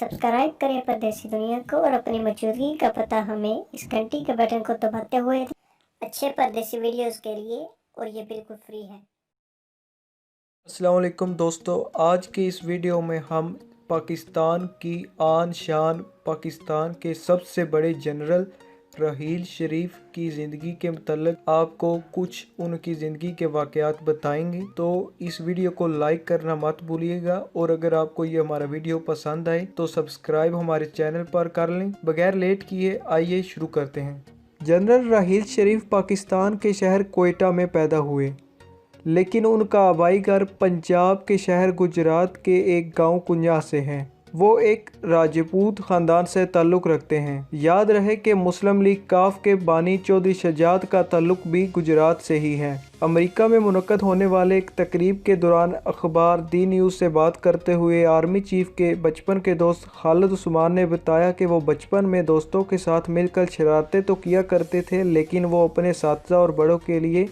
Subscribe करें परदेसी दुनिया को और अपनी मौजूदगी का पता हमें इस घंटी के बटन को दबाते हुए अच्छे परदेसी वीडियोस के लिए, और ये बिल्कुल फ्री है। अस्सलाम वालेकुम दोस्तों, आज की इस वीडियो में हम पाकिस्तान की आन शान पाकिस्तान के सबसे बड़े जनरल राहील शरीफ की ज़िंदगी के मतलब आपको कुछ उनकी ज़िंदगी के वाक़यात बताएंगे। तो इस वीडियो को लाइक करना मत भूलिएगा, और अगर आपको ये हमारा वीडियो पसंद आए तो सब्सक्राइब हमारे चैनल पर कर लें। बगैर लेट किए आइए शुरू करते हैं। जनरल राहील शरीफ पाकिस्तान के शहर कोयटा में पैदा हुए, लेकिन उनका आबाई घर पंजाब के शहर गुजरात के एक गांव कुंजा से है। वो एक राजपूत ख़ानदान से ताल्लुक़ रखते हैं। याद रहे कि मुस्लिम लीग काफ के बानी चौधरी शजात का ताल्लुक़ भी गुजरात से ही है। अमेरिका में मुनक़्क़द होने वाले एक तकरीब के दौरान अखबार दी न्यूज़ से बात करते हुए आर्मी चीफ के बचपन के दोस्त खालिद उस्मान ने बताया कि वो बचपन में दोस्तों के साथ मिलकर शरारतें तो किया करते थे, लेकिन वो अपने साथियों और बड़ों के लिए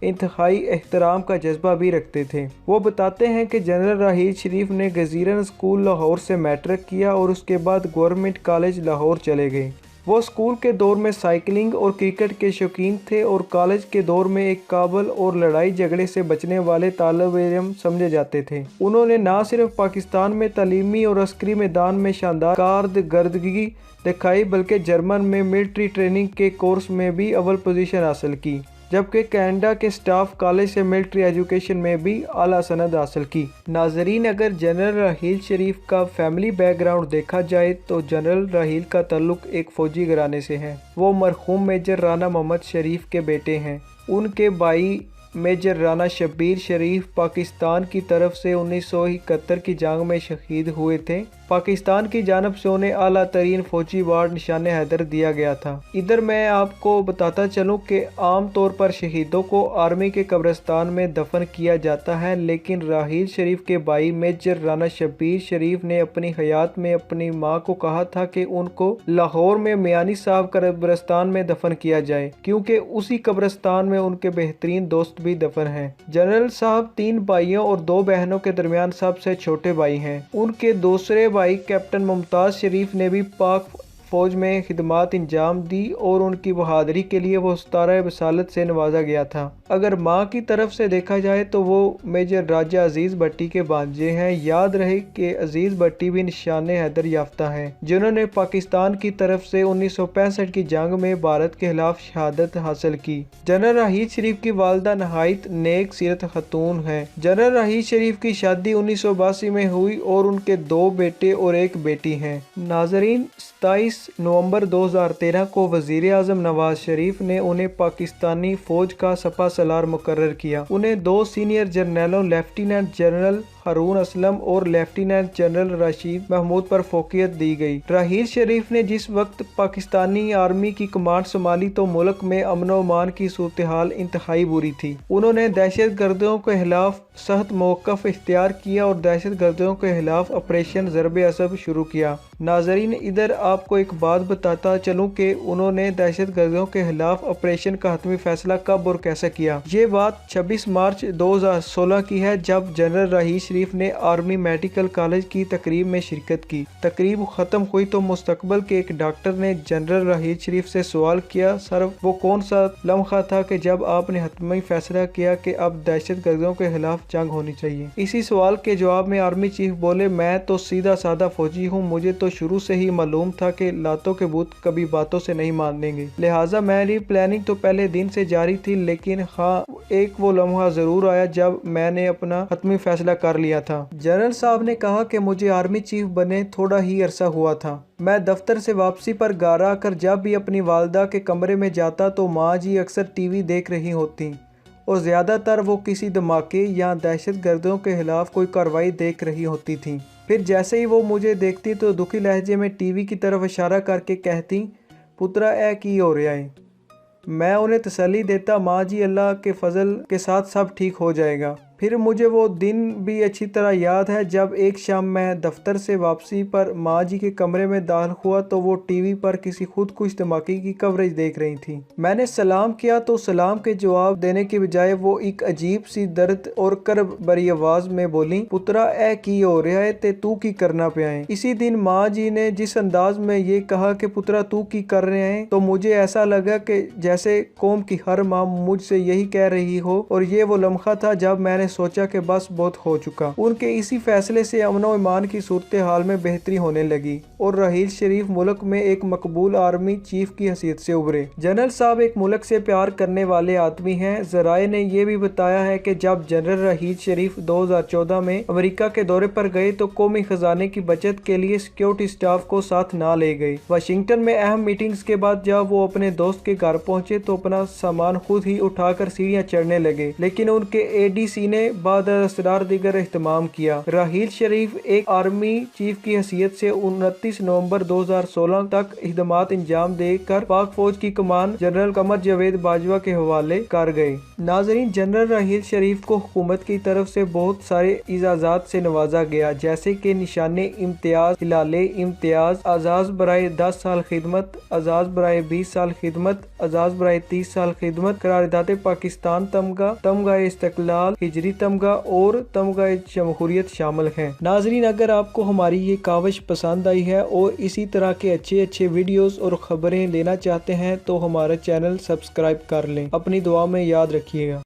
इंतहाई एहतराम का जज्बा भी रखते थे। वो बताते हैं कि जनरल राहील शरीफ ने गजीरन स्कूल लाहौर से मैट्रिक किया और उसके बाद गवर्नमेंट कॉलेज लाहौर चले गए। वो स्कूल के दौर में साइकिलिंग और क्रिकेट के शौकीन थे और कॉलेज के दौर में एक काबल और लड़ाई झगड़े से बचने वाले तालिब-ए-इल्म समझे जाते थे। उन्होंने न सिर्फ पाकिस्तान में तालीमी और अस्करी मैदान में शानदार कारकर्दगी दिखाई, बल्कि जर्मन में मिलिट्री ट्रेनिंग के कोर्स में भी अव्वल पोजीशन हासिल की, जबकि कनाडा के स्टाफ कॉलेज से मिलिट्री एजुकेशन में भी आला सनद हासिल की। नाजरीन, अगर जनरल राहील शरीफ का फैमिली बैकग्राउंड देखा जाए तो जनरल राहील का ताल्लुक एक फ़ौजी घराने से है। वो मरहूम मेजर राना मोहम्मद शरीफ के बेटे हैं। उनके भाई मेजर राना शब्बीर शरीफ पाकिस्तान की तरफ से 1971 की जंग में शहीद हुए थे। पाकिस्तान की जानब से उन्हें आला तरीन फौजी अवार्ड निशान हैदर दिया गया था। इधर मैं आपको बताता चलूँ कि आम तौर पर शहीदों को आर्मी के कब्रिस्तान में दफन किया जाता है, लेकिन राहील शरीफ के भाई मेजर राना शब्बीर शरीफ ने अपनी हयात में अपनी माँ को कहा था कि उनको लाहौर में मियानी साहब कब्रिस्तान में दफन किया जाए, क्योंकि उसी कब्रिस्तान में उनके बेहतरीन दोस्त भी दफन हैं। जनरल साहब 3 भाइयों और 2 बहनों के दरमियान सबसे छोटे भाई हैं। उनके दूसरे भाई कैप्टन मुमताज़ शरीफ ने भी पाक फ़ौज में खिदमात इंजाम दी और उनकी बहादुरी के लिए वो सितारा वसालत से नवाजा गया था। अगर माँ की तरफ से देखा जाए तो वो मेजर राजा अजीज़ भट्टी के भांजे हैं। याद रहे कि अजीज़ भट्टी भी निशान हैदर याफ्ता हैं, जिन्होंने पाकिस्तान की तरफ से 1965 की जंग में भारत के खिलाफ शहादत हासिल की। जनरल राहील शरीफ की वालदा नहायत नेक सीरत खतून है। जनरल राहील शरीफ की शादी 1982 में हुई और उनके 2 बेटे और 1 बेटी हैं। नाजरीन, 27 नवंबर 2013 को वज़ीर आज़म नवाज शरीफ ने उन्हें पाकिस्तानी फ़ौज का सपा सलार मुकर्रर किया। उन्हें 2 सीनियर जनरलों लेफ्टिनेंट जनरल हारून असलम और लेफ्टिनेंट जनरल रशीद महमूद पर फोकियत दी गई। राहील शरीफ ने जिस वक्त पाकिस्तानी आर्मी की कमांड संभाली तो मुल्क में अमन व अमान की सूरत हाल इंतहाई बुरी थी। उन्होंने दहशत गर्दों के खिलाफ सख्त मौक़िफ़ इख्तियार किया और दहशत गर्दों के खिलाफ ऑपरेशन ज़रबे असब शुरू किया। नाजरीन, इधर आपको एक बात बताता चलूँ कि उन्होंने दहशत गर्दों के खिलाफ ऑपरेशन का हतमी फैसला कब और कैसे किया। ये बात 26 मार्च 2016 की है, जब जनरल राहील शरीफ ने आर्मी मेडिकल कॉलेज की तकरीब में शिरकत की। तकरीब ख़त्म हुई तो मुस्तकबिल के एक डॉक्टर ने जनरल राहील शरीफ से सवाल किया, सर वो कौन सा लम्हा था कि जब आपने हतमी फैसला किया कि अब दहशत गर्दों के खिलाफ जंग होनी चाहिए। इसी सवाल के जवाब में आर्मी चीफ बोले, मैं तो सीधा साधा फौजी हूँ, मुझे तो शुरू से ही मालूम था कि लातों के भूत कभी बातों से नहीं मानेंगे, लिहाजा मेरी प्लानिंग तो पहले दिन से जारी थी। लेकिन हाँ, एक वो लम्हा जरूर आया जब मैंने अपना हतमी फैसला कर लिया था। जनरल साहब ने कहा कि मुझे आर्मी चीफ बने थोड़ा ही अरसा हुआ था। मैं दफ्तर से वापसी पर घर आकर जब भी अपनी वालदा के कमरे में जाता तो माँ जी अक्सर टीवी देख रही होती और ज़्यादातर वो किसी धमाके या दहशत गर्दों के खिलाफ कोई कार्रवाई देख रही होती थी। फिर जैसे ही वो मुझे देखती तो दुखी लहजे में टीवी की तरफ इशारा करके कहती, पुत्रा ए की हो रहा है। मैं उन्हें तसल्ली देता, माँ जी अल्लाह के फजल के साथ सब ठीक हो जाएगा। फिर मुझे वो दिन भी अच्छी तरह याद है जब एक शाम मैं दफ्तर से वापसी पर माँ जी के कमरे में दाखिल हुआ तो वो टीवी पर किसी खुदकुश धमाके की कवरेज देख रही थी। मैंने सलाम किया तो सलाम के जवाब देने के बजाय वो एक अजीब सी दर्द और कर्ब भरी आवाज में बोली, पुत्रा ए की हो रहा है ते तू की करना पे आए। इसी दिन माँ जी ने जिस अंदाज में ये कहा कि पुत्रा तू की कर रहे हैं तो मुझे ऐसा लगा कि जैसे कौम की हर माँ मुझसे यही कह रही हो। और ये वो लम्हा था जब मैंने सोचा कि बस बहुत हो चुका। उनके इसी फैसले से अमन व ईमान की सूरत हाल में बेहतरी होने लगी और रहील शरीफ मुल्क में एक मकबूल आर्मी चीफ की हैसियत से उभरे। जनरल साहब एक मुल्क से प्यार करने वाले आदमी हैं। जराए ने यह भी बताया है कि जब जनरल रहील शरीफ 2014 में अमेरिका के दौरे पर गए तो कौमी खजाने की बचत के लिए सिक्योरिटी स्टाफ को साथ ना ले गए। वाशिंगटन में अहम मीटिंग्स के बाद जब वो अपने दोस्त के घर पहुंचे तो अपना सामान खुद ही उठाकर सीढ़ियां चढ़ने लगे, लेकिन उनके एडीसी ने बाद असरार दीगर एहतमाम किया। रहील शरीफ एक आर्मी चीफ की हैसियत से 29 नवंबर 2016 तक खिदमत अंजाम देकर पाक फौज की कमान जनरल कमर जावेद बाजवा के हवाले कर गए। नाजरीन, जनरल रहील शरीफ को हुकूमत की तरफ से बहुत सारे इजाज़ात से नवाजा गया, जैसे कि निशाने इम्तियाज, हिलाले इम्तियाज, आजाज बराए 10 साल खिदमत, आजाज बराए 20 साल खिदमत, आजाज बराए 30 साल खिदमत, करारदाते पाकिस्तान तमगा, तमगा इस्तकलाल, हिजरी तमगा और तमगा जमहूरियत शामिल हैं। नाजरीन, अगर आपको हमारी ये काविश पसंद आई है और इसी तरह के अच्छे वीडियोस और खबरें लेना चाहते हैं तो हमारा चैनल सब्सक्राइब कर लें। अपनी दुआ में याद रखिएगा।